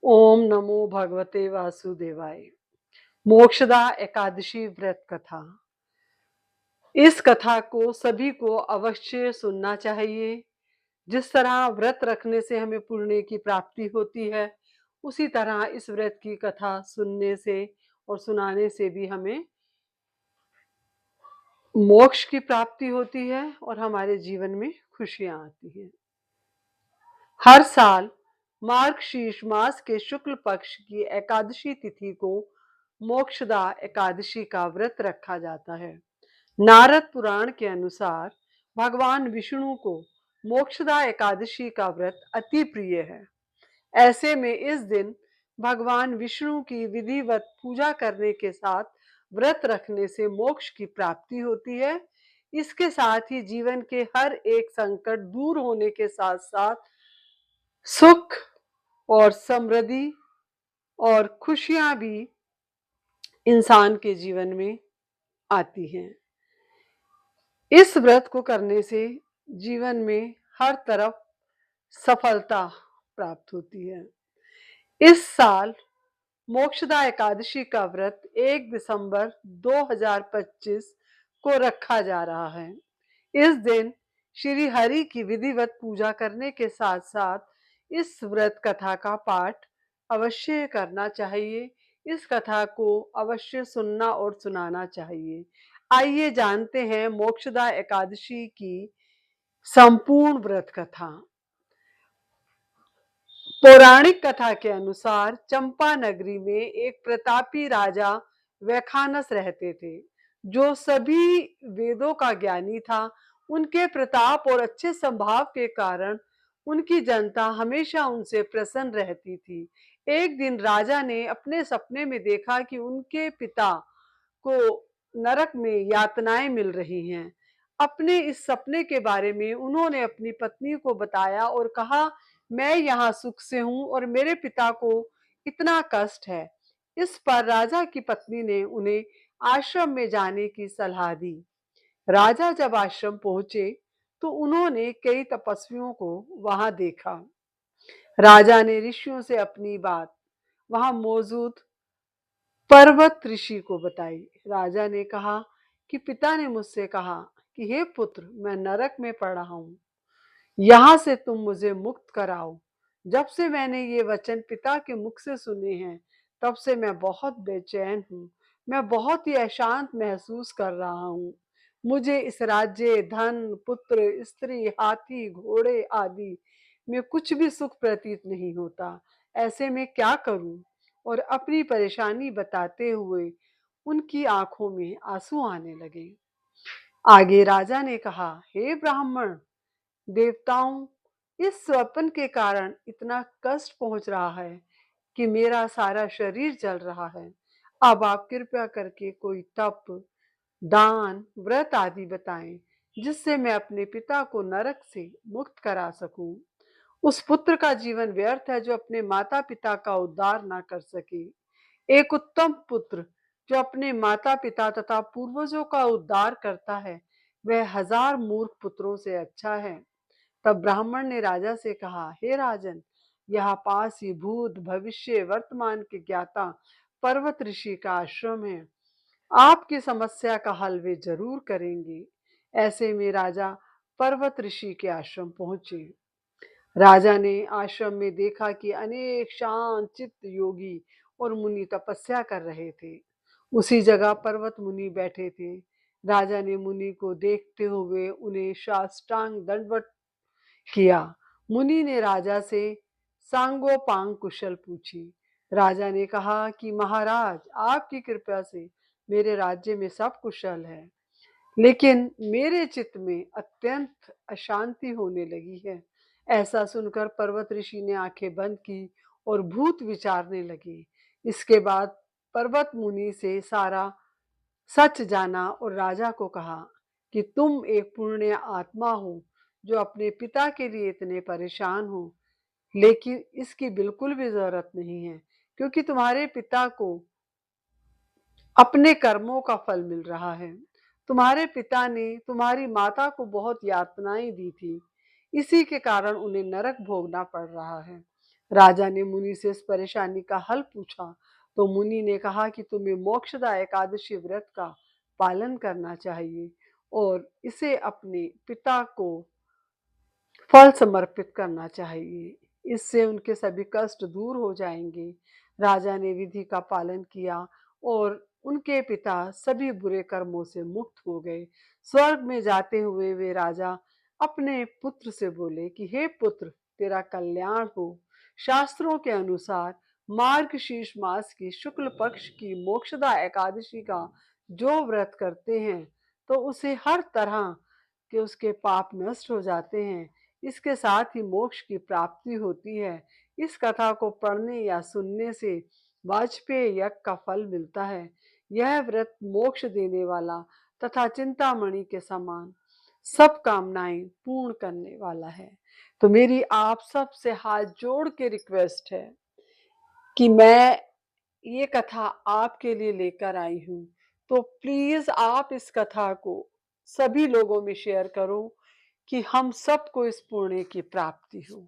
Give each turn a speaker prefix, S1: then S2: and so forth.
S1: ओम नमो भगवते वासुदेवाय। मोक्षदा एकादशी व्रत कथा। इस कथा को सभी को अवश्य सुनना चाहिए। जिस तरह व्रत रखने से हमें पुण्य की प्राप्ति होती है, उसी तरह इस व्रत की कथा सुनने से और सुनाने से भी हमें मोक्ष की प्राप्ति होती है और हमारे जीवन में खुशियां आती हैं। हर साल मार्गशीर्ष मास के शुक्ल पक्ष की एकादशी तिथि को मोक्षदा एकादशी का व्रत रखा जाता है। नारद पुराण के अनुसार भगवान विष्णु को मोक्षदा एकादशी का व्रत अति प्रिय है। ऐसे में इस दिन भगवान विष्णु की विधिवत पूजा करने के साथ व्रत रखने से मोक्ष की प्राप्ति होती है। इसके साथ ही जीवन के हर एक संकट दूर होने के साथ साथ सुख और समृद्धि और खुशियां भी इंसान के जीवन में आती हैं। इस व्रत को करने से जीवन में हर तरफ सफलता प्राप्त होती है। इस साल मोक्षदा एकादशी का व्रत 1 दिसंबर 2025 को रखा जा रहा है। इस दिन श्री हरि की विधिवत पूजा करने के साथ साथ इस व्रत कथा का पाठ अवश्य करना चाहिए। इस कथा को अवश्य सुनना और सुनाना चाहिए। आइए जानते हैं मोक्षदा एकादशी की संपूर्ण व्रत कथा। पौराणिक कथा के अनुसार चंपा नगरी में एक प्रतापी राजा वैखानस रहते थे, जो सभी वेदों का ज्ञानी था। उनके प्रताप और अच्छे स्वभाव के कारण उनकी जनता हमेशा उनसे प्रसन्न रहती थी। एक दिन राजा ने अपने सपने में देखा कि उनके पिता को नरक में यातनाएं मिल रही हैं। अपने इस सपने के बारे में उन्होंने अपनी पत्नी को बताया और कहा, मैं यहाँ सुख से हूँ और मेरे पिता को इतना कष्ट है। इस पर राजा की पत्नी ने उन्हें आश्रम में जाने की सलाह दी। राजा जब आश्रम पहुंचे तो उन्होंने कई तपस्वियों को वहां देखा। राजा ने ऋषियों से अपनी बात वहां मौजूद पर्वत ऋषि को बताई। राजा ने कहा कि पिता ने मुझसे कहा कि हे पुत्र, मैं नरक में पड़ा हूं, यहाँ से तुम मुझे मुक्त कराओ। जब से मैंने ये वचन पिता के मुख से सुने हैं, तब से मैं बहुत बेचैन हूँ। मैं बहुत ही अशांत महसूस कर रहा हूँ। मुझे इस राज्य, धन, पुत्र, स्त्री, हाथी, घोड़े आदि में कुछ भी सुख प्रतीत नहीं होता। ऐसे में क्या करूं? और अपनी परेशानी बताते हुए उनकी आंखों में आंसू आने लगे। आगे राजा ने कहा, हे ब्राह्मण, देवताओं, इस स्वप्न के कारण इतना कष्ट पहुंच रहा है कि मेरा सारा शरीर जल रहा है। अब आप कृपया करके कोई तप, दान, व्रत आदि बताएं, जिससे मैं अपने पिता को नरक से मुक्त करा सकूं। उस पुत्र का जीवन व्यर्थ है जो अपने माता पिता का उद्धार ना कर सके। एक उत्तम पुत्र जो अपने माता पिता तथा पूर्वजों का उद्धार करता है, वह 1000 मूर्ख पुत्रों से अच्छा है। तब ब्राह्मण ने राजा से कहा, हे राजन, यहाँ पास ही भूत, भविष्य, वर्तमान के ज्ञाता पर्वत ऋषि का आश्रम है। आपकी समस्या का हल वे जरूर करेंगे। ऐसे में राजा पर्वत ऋषि के आश्रम पहुंचे। राजा ने आश्रम में देखा कि अनेक शांत चित्त योगी और मुनि तपस्या कर रहे थे। उसी जगह पर्वत मुनि बैठे थे। राजा ने मुनि को देखते हुए उन्हें साष्टांग दंडवत किया। मुनि ने राजा से सांगोपांग कुशल पूछी। राजा ने कहा कि महाराज, आपकी कृपा से मेरे राज्य में सब कुशल है, लेकिन मेरे चित्त में अत्यंत अशांति होने लगी है। ऐसा सुनकर पर्वत ऋषि ने आंखें बंद की और भूत विचारने लगे। इसके बाद पर्वत मुनि से सारा सच जाना और राजा को कहा कि तुम एक पुण्य आत्मा हो जो अपने पिता के लिए इतने परेशान हो, लेकिन इसकी बिल्कुल भी जरूरत नहीं है, क्योंकि तुम्हारे पिता को अपने कर्मों का फल मिल रहा है। तुम्हारे पिता ने तुम्हारी माता को बहुत यातनाएं दी थी, इसी के कारण उन्हें नरक भोगना पड़ रहा है। राजा ने मुनि से इस परेशानी का हल पूछा तो मुनि ने कहा कि तुम्हें मोक्षदा एकादशी व्रत का पालन करना चाहिए और इसे अपने पिता को फल समर्पित करना चाहिए। इससे उनके सभी कष्ट दूर हो जाएंगे। राजा ने विधि का पालन किया और उनके पिता सभी बुरे कर्मों से मुक्त हो गए। स्वर्ग में जाते हुए वे राजा अपने पुत्र से बोले कि हे पुत्र, तेरा कल्याण हो। शास्त्रों के अनुसार मार्गशीर्ष मास की शुक्ल पक्ष की मोक्षदा एकादशी का जो व्रत करते हैं तो उसे हर तरह के उसके पाप नष्ट हो जाते हैं। इसके साथ ही मोक्ष की प्राप्ति होती है। इस कथा को पढ़ने या सुनने से वाजपेय यज्ञ का फल मिलता है। यह व्रत मोक्ष देने वाला तथा चिंतामणि के समान सब कामनाएं पूर्ण करने वाला है। तो मेरी आप सब से हाथ जोड़ के रिक्वेस्ट है कि मैं ये कथा आपके लिए लेकर आई हूँ, तो प्लीज आप इस कथा को सभी लोगों में शेयर करो कि हम सबको इस पुण्य की प्राप्ति हो।